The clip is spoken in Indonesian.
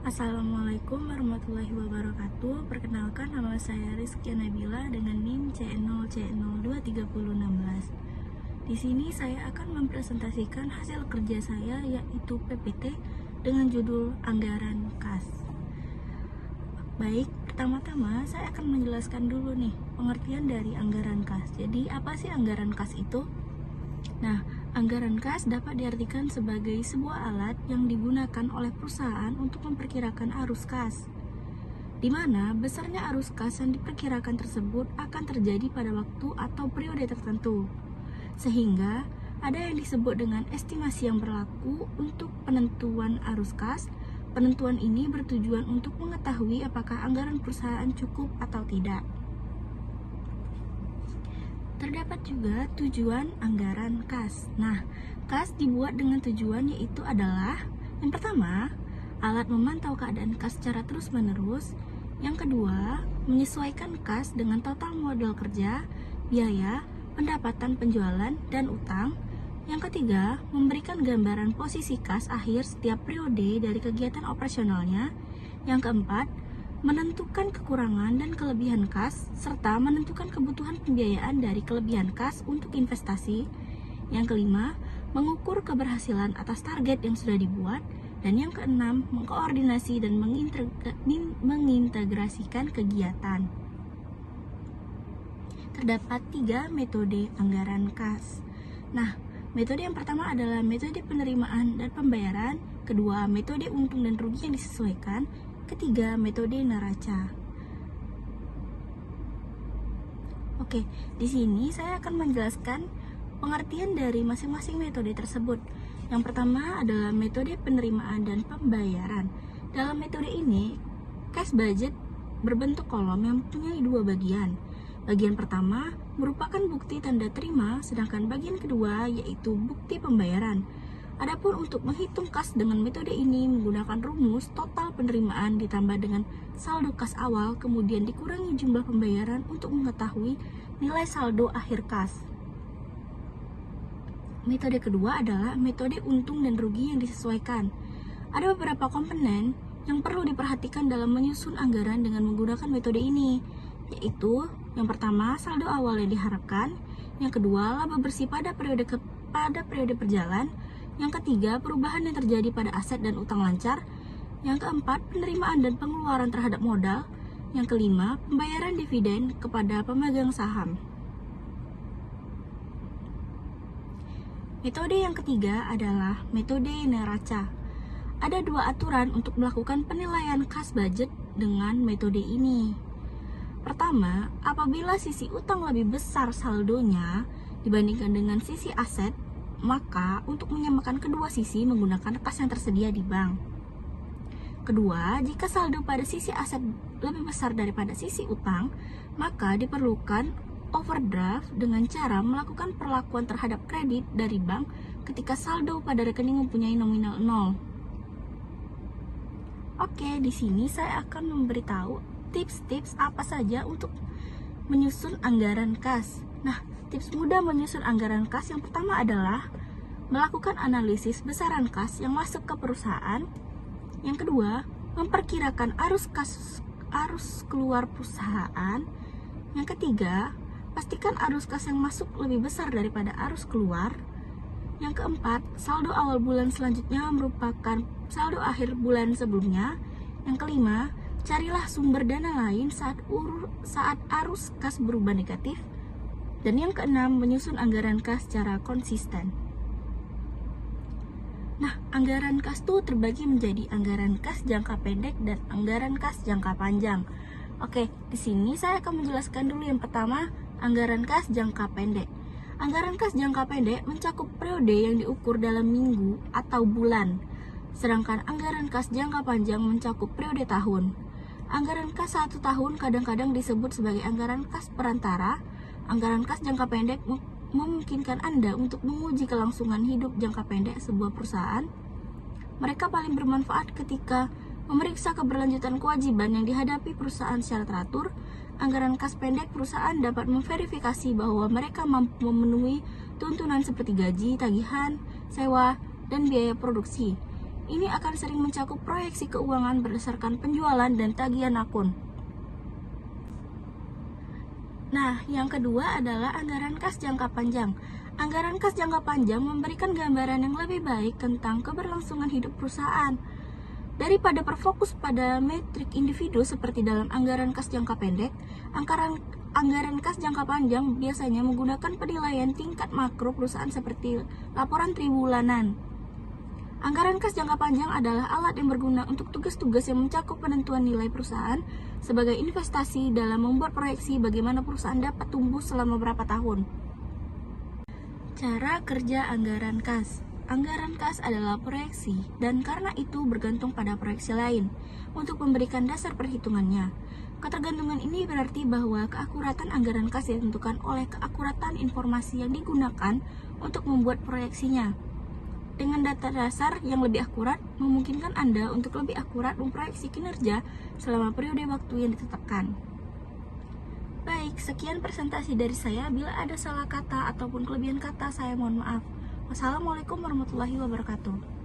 Assalamualaikum warahmatullahi wabarakatuh. Perkenalkan, nama saya Rizky Nabila dengan NIM C0C023016. Di sini saya akan mempresentasikan hasil kerja saya, yaitu PPT dengan judul Anggaran Kas. Baik, pertama-tama saya akan menjelaskan dulu nih pengertian dari anggaran kas. Jadi apa sih anggaran kas itu? Nah, anggaran kas dapat diartikan sebagai sebuah alat yang digunakan oleh perusahaan untuk memperkirakan arus kas, di mana besarnya arus kas yang diperkirakan tersebut akan terjadi pada waktu atau periode tertentu, sehingga ada yang disebut dengan estimasi yang berlaku untuk penentuan arus kas. Penentuan ini bertujuan untuk mengetahui apakah anggaran perusahaan cukup atau tidak. Terdapat juga tujuan anggaran kas. Nah, kas dibuat dengan tujuan yaitu adalah yang pertama, alat memantau keadaan kas secara terus-menerus. Yang kedua, menyesuaikan kas dengan total modal kerja, biaya, pendapatan penjualan, dan utang. Yang ketiga, memberikan gambaran posisi kas akhir setiap periode dari kegiatan operasionalnya. Yang keempat, menentukan kekurangan dan kelebihan kas, serta menentukan kebutuhan pembiayaan dari kelebihan kas untuk investasi. Yang kelima, mengukur keberhasilan atas target yang sudah dibuat. Dan yang keenam, mengkoordinasi dan mengintegrasikan kegiatan. Terdapat 3 metode anggaran kas. Nah, metode yang pertama adalah metode penerimaan dan pembayaran, kedua metode untung dan rugi yang disesuaikan, ketiga metode neraca. Oke, di sini saya akan menjelaskan pengertian dari masing-masing metode tersebut. Yang pertama adalah metode penerimaan dan pembayaran. Dalam metode ini, cash budget berbentuk kolom yang mempunyai 2 bagian. Bagian pertama merupakan bukti tanda terima, sedangkan bagian kedua yaitu bukti pembayaran. Adapun untuk menghitung kas dengan metode ini menggunakan rumus total penerimaan ditambah dengan saldo kas awal, kemudian dikurangi jumlah pembayaran untuk mengetahui nilai saldo akhir kas. Metode kedua adalah metode untung dan rugi yang disesuaikan. Ada beberapa komponen yang perlu diperhatikan dalam menyusun anggaran dengan menggunakan metode ini, yaitu yang pertama, saldo awal yang diharapkan. Yang kedua, laba bersih pada periode berjalan. Yang ketiga, perubahan yang terjadi pada aset dan utang lancar. Yang keempat, penerimaan dan pengeluaran terhadap modal. Yang kelima, pembayaran dividen kepada pemegang saham. Metode yang ketiga adalah metode neraca. Ada 2 aturan untuk melakukan penilaian kas budget dengan metode ini. Pertama, apabila sisi utang lebih besar saldonya dibandingkan dengan sisi aset, maka untuk menyamakan kedua sisi menggunakan kas yang tersedia di bank. Kedua, jika saldo pada sisi aset lebih besar daripada sisi utang, maka diperlukan overdraft dengan cara melakukan perlakuan terhadap kredit dari bank ketika saldo pada rekening mempunyai nominal 0. Oke, di sini saya akan memberitahu tips-tips apa saja untuk menyusun anggaran kas. Nah, tips mudah menyusun anggaran kas yang pertama adalah melakukan analisis besaran kas yang masuk ke perusahaan. Yang kedua, memperkirakan arus keluar perusahaan. Yang ketiga, pastikan arus kas yang masuk lebih besar daripada arus keluar. Yang keempat, saldo awal bulan selanjutnya merupakan saldo akhir bulan sebelumnya. Yang kelima, carilah sumber dana lain saat arus kas berubah negatif. Dan yang keenam, menyusun anggaran kas secara konsisten. Nah, anggaran kas itu terbagi menjadi anggaran kas jangka pendek dan anggaran kas jangka panjang. Oke, di sini saya akan menjelaskan dulu yang pertama, anggaran kas jangka pendek. Anggaran kas jangka pendek mencakup periode yang diukur dalam minggu atau bulan. Sedangkan anggaran kas jangka panjang mencakup periode tahun. Anggaran kas 1 tahun kadang-kadang disebut sebagai anggaran kas perantara. Anggaran kas jangka pendek memungkinkan Anda untuk menguji kelangsungan hidup jangka pendek sebuah perusahaan. Mereka paling bermanfaat ketika memeriksa keberlanjutan kewajiban yang dihadapi perusahaan secara teratur. Anggaran kas pendek perusahaan dapat memverifikasi bahwa mereka mampu memenuhi tuntunan seperti gaji, tagihan, sewa, dan biaya produksi. Ini akan sering mencakup proyeksi keuangan berdasarkan penjualan dan tagihan akun. Nah, yang kedua adalah anggaran kas jangka panjang. Anggaran kas jangka panjang memberikan gambaran yang lebih baik tentang keberlangsungan hidup perusahaan. Daripada berfokus pada metrik individu seperti dalam anggaran kas jangka pendek, anggaran kas jangka panjang biasanya menggunakan penilaian tingkat makro perusahaan seperti laporan tribulanan. Anggaran kas jangka panjang adalah alat yang berguna untuk tugas-tugas yang mencakup penentuan nilai perusahaan sebagai investasi dalam membuat proyeksi bagaimana perusahaan dapat tumbuh selama beberapa tahun. Cara kerja anggaran kas. Anggaran kas adalah proyeksi dan karena itu bergantung pada proyeksi lain untuk memberikan dasar perhitungannya. Ketergantungan ini berarti bahwa keakuratan anggaran kas ditentukan oleh keakuratan informasi yang digunakan untuk membuat proyeksinya. Dengan data dasar yang lebih akurat, memungkinkan Anda untuk lebih akurat memproyeksi kinerja selama periode waktu yang ditetapkan. Baik, sekian presentasi dari saya. Bila ada salah kata ataupun kelebihan kata, saya mohon maaf. Wassalamualaikum warahmatullahi wabarakatuh.